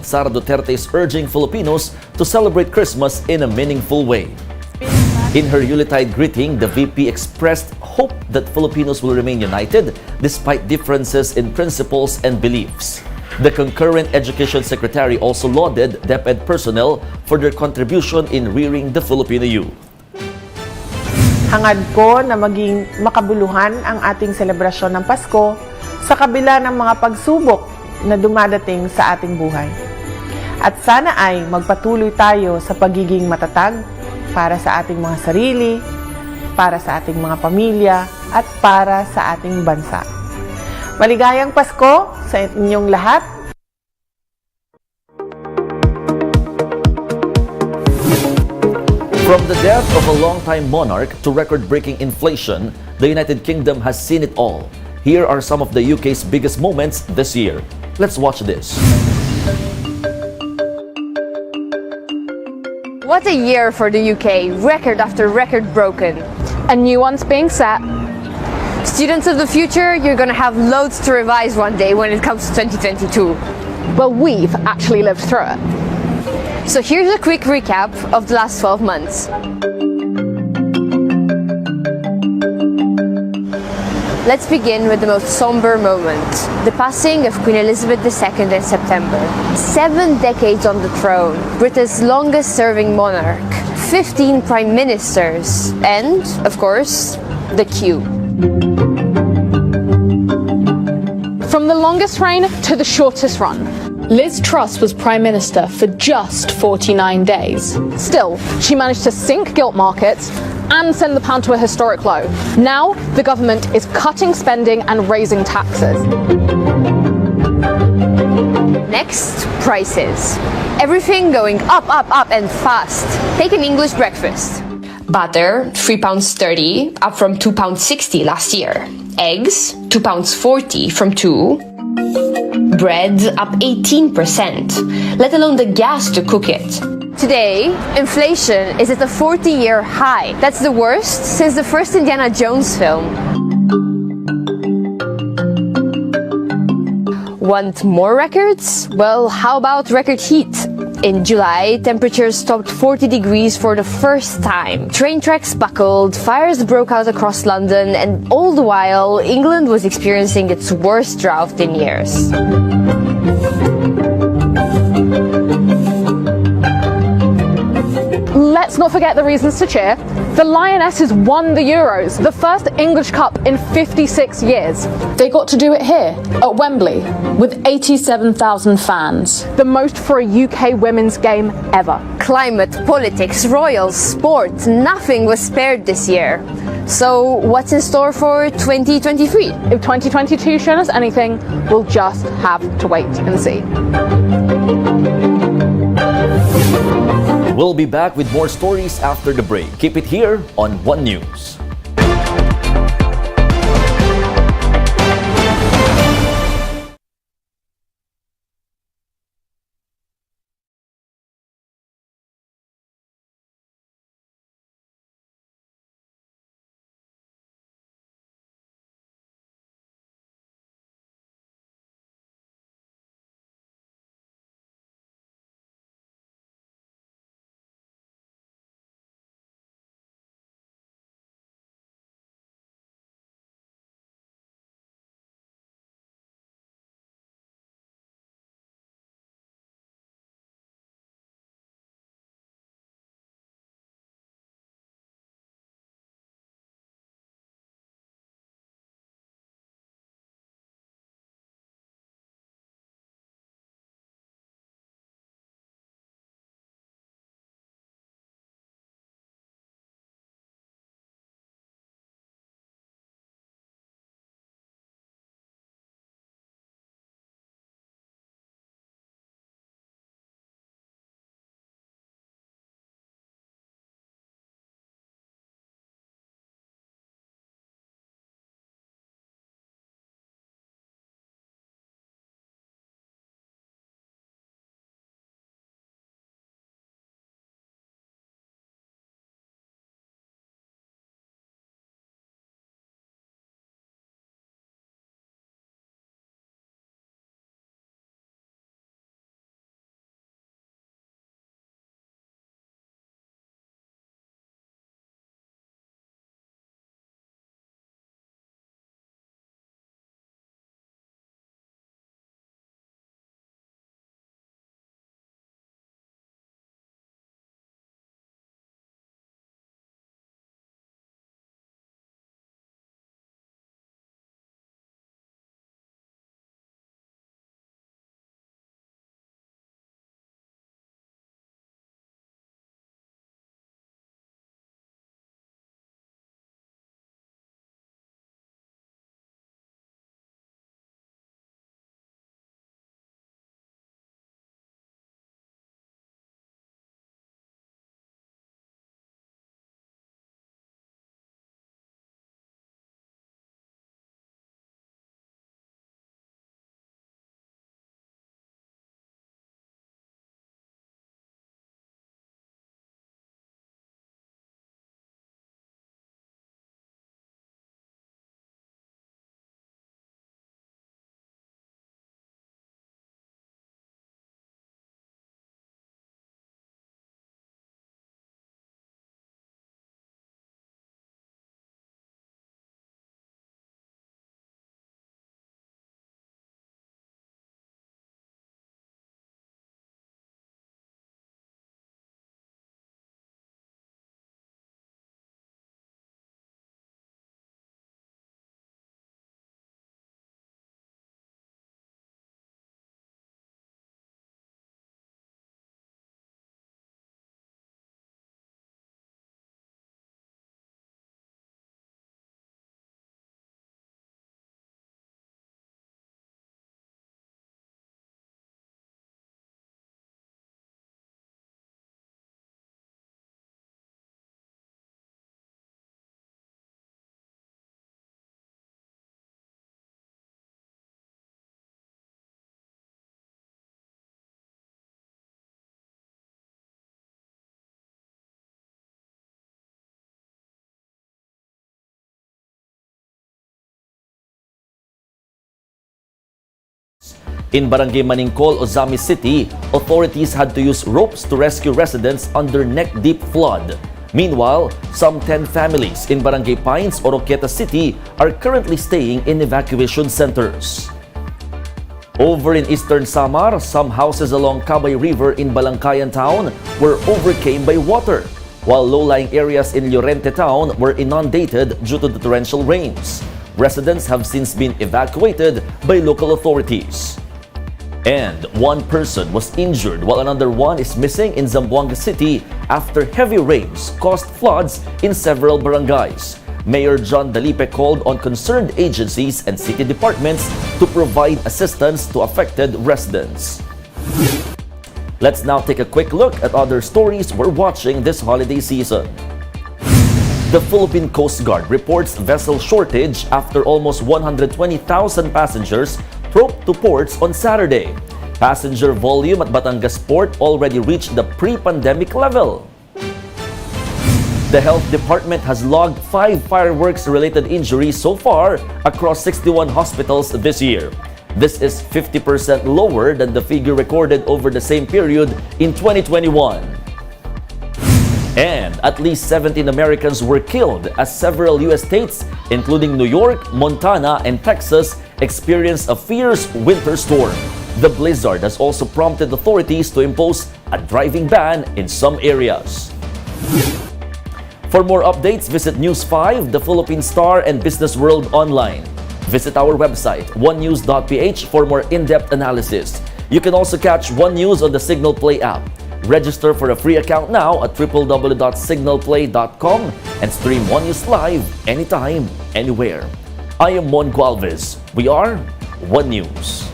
Sara Duterte is urging Filipinos to celebrate Christmas in a meaningful way. In her Yuletide greeting, the VP expressed hope that Filipinos will remain united despite differences in principles and beliefs. The concurrent Education Secretary also lauded DepEd personnel for their contribution in rearing the Filipino youth. Hangad ko na maging makabuluhan ang ating selebrasyon ng Pasko sa kabila ng mga pagsubok na dumadating sa ating buhay. At sana ay magpatuloy tayo sa pagiging matatag para sa ating mga sarili, para sa ating mga pamilya, at para sa ating bansa. Maligayang Pasko sa inyong lahat. From the death of a longtime monarch to record-breaking inflation, the United Kingdom has seen it all. Here are some of the UK's biggest moments this year. Let's watch this. What a year for the UK, record after record broken. And new ones being set. Students of the future, you're gonna have loads to revise one day when it comes to 2022. Well, we've actually lived through it. So here's a quick recap of the last 12 months. Let's begin with the most somber moment, the passing of Queen Elizabeth II in September. 7 decades on the throne, Britain's longest-serving monarch, 15 prime ministers, and, of course, the queue. From the longest reign to the shortest run, Liz Truss was Prime Minister for just 49 days. Still, she managed to sink gilt markets and send the pound to a historic low. Now, the government is cutting spending and raising taxes. Next, prices. Everything going up, up, up and fast. Take an English breakfast. Butter, £3.30, up from £2.60 last year. Eggs, £2.40 from 2. Bread up 18%, let alone the gas to cook it. Today, inflation is at a 40-year high. That's the worst since the first Indiana Jones film. Want more records? Well, how about record heat? In July, temperatures topped 40 degrees for the first time. Train tracks buckled, fires broke out across London, and all the while, England was experiencing its worst drought in years. Let's not forget the reasons to cheer. The Lionesses won the Euros, the first English Cup in 56 years. They got to do it here, at Wembley, with 87,000 fans. The most for a UK women's game ever. Climate, politics, royals, sport, nothing was spared this year. So what's in store for 2023? If 2022 shown us anything, we'll just have to wait and see. We'll be back with more stories after the break. Keep it here on One News. In Barangay Maningkol, Ozami City, authorities had to use ropes to rescue residents under neck-deep flood. Meanwhile, some 10 families in Barangay Pines, Oroquieta City are currently staying in evacuation centers. Over in Eastern Samar, some houses along Cabay River in Balangkayan Town were overcame by water, while low-lying areas in Llorente Town were inundated due to the torrential rains. Residents have since been evacuated by local authorities. And one person was injured while another one is missing in Zamboanga City after heavy rains caused floods in several barangays. Mayor John Dalipe called on concerned agencies and city departments to provide assistance to affected residents. Let's now take a quick look at other stories we're watching this holiday season. The Philippine Coast Guard reports vessel shortage after almost 120,000 passengers trooped to ports on Saturday. Passenger volume at Batangas Port already reached the pre-pandemic level. The Health Department has logged 5 fireworks-related injuries so far across 61 hospitals this year. This is 50% lower than the figure recorded over the same period in 2021. And at least 17 Americans were killed as several U.S. states, including New York, Montana, and Texas, experienced a fierce winter storm. The blizzard has also prompted authorities to impose a driving ban in some areas. For more updates, visit News 5, the Philippine Star, and Business World online. Visit our website, onenews.ph, for more in-depth analysis. You can also catch One News on the Signal Play app. Register for a free account now at www.signalplay.com and stream One News live anytime, anywhere. I am Mon Gualvez. We are One News.